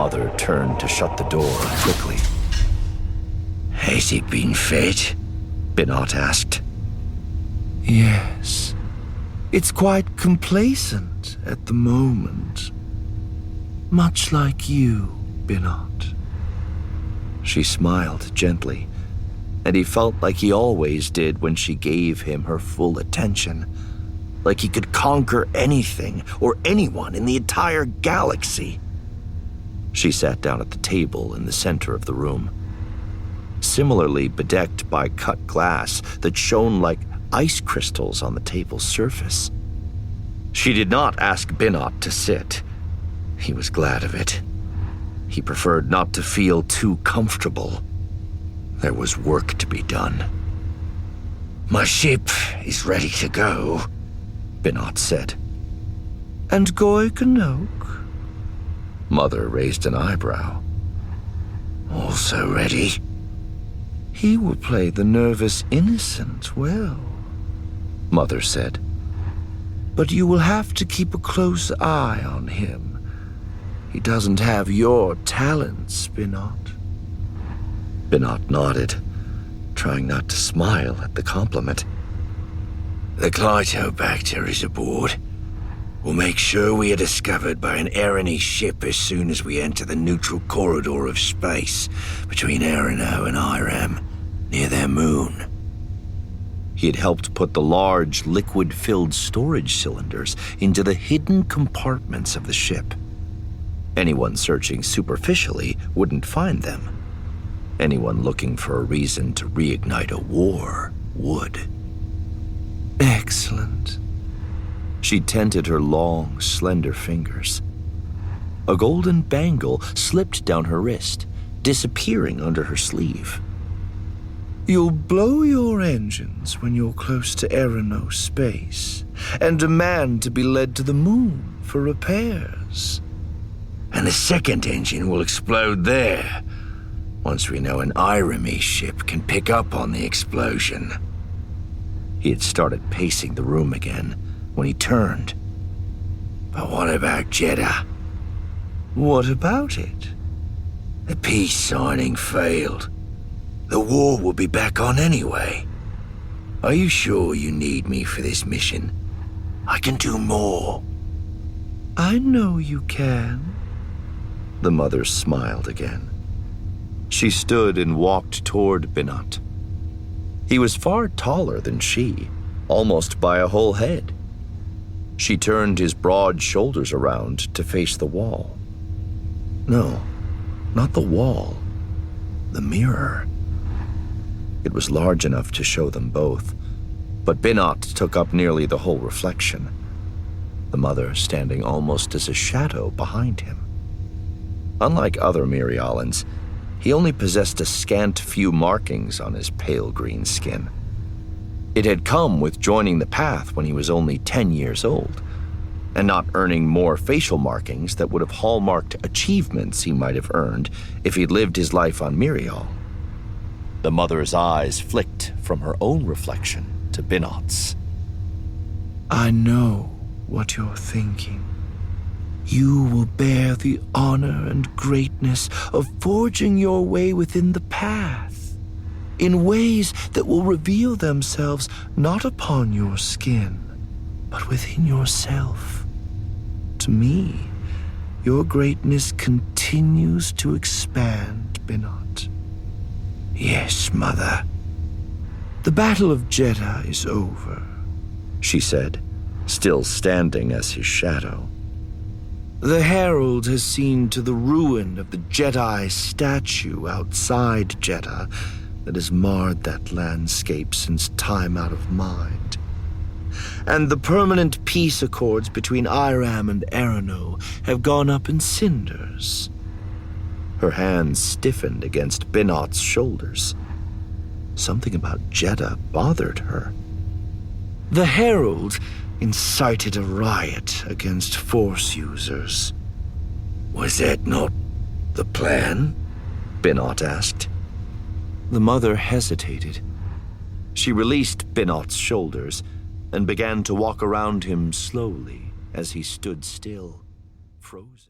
Mother turned to shut the door quickly. Has it been fed? Binot asked. Yes. It's quite complacent at the moment. Much like you, Binot. She smiled gently, and he felt like he always did when she gave him her full attention. Like he could conquer anything or anyone in the entire galaxy. She sat down at the table in the center of the room, similarly bedecked by cut glass that shone like ice crystals on the table's surface. She did not ask Binot to sit. He was glad of it. He preferred not to feel too comfortable. There was work to be done. My ship is ready to go, Binot said. And Goikanok? Mother raised an eyebrow. Also ready? He will play the nervous innocent well, Mother said. But you will have to keep a close eye on him. He doesn't have your talents, Binot. Binot nodded, trying not to smile at the compliment. The Clytobacter is aboard. We'll make sure we are discovered by an Erini ship as soon as we enter the neutral corridor of space between Erino and Iram, near their moon. He had helped put the large, liquid-filled storage cylinders into the hidden compartments of the ship. Anyone searching superficially wouldn't find them. Anyone looking for a reason to reignite a war would. Excellent. She tented her long, slender fingers. A golden bangle slipped down her wrist, disappearing under her sleeve. You'll blow your engines when you're close to Erino space, and demand to be led to the moon for repairs. And the second engine will explode there, once we know an Irami ship can pick up on the explosion. He had started pacing the room again when he turned. But what about Jedha? What about it? The peace signing failed. The war will be back on anyway. Are you sure you need me for this mission? I can do more. I know you can. The mother smiled again. She stood and walked toward Binot. He was far taller than she, almost by a whole head. She turned his broad shoulders around to face the wall. No, not the wall. The mirror. It was large enough to show them both, but Binot took up nearly the whole reflection, the mother standing almost as a shadow behind him. Unlike other Mirialans, he only possessed a scant few markings on his pale green skin. It had come with joining the path when he was only 10 years old, and not earning more facial markings that would have hallmarked achievements he might have earned if he'd lived his life on Mirial. The mother's eyes flicked from her own reflection to Binot's. I know what you're thinking. You will bear the honor and greatness of forging your way within the path, in ways that will reveal themselves not upon your skin, but within yourself. To me, your greatness continues to expand, Binot. Yes, Mother. The Battle of Jedha is over, she said, still standing as his shadow. The Herald has seen to the ruin of the Jedi statue outside Jedha that has marred that landscape since time out of mind. And the permanent peace accords between Iram and Erino have gone up in cinders. Her hands stiffened against Binot's shoulders. Something about Jedha bothered her. The Herald incited a riot against Force users. Was that not the plan? Binot asked. The mother hesitated. She released Binot's shoulders and began to walk around him slowly as he stood still, frozen.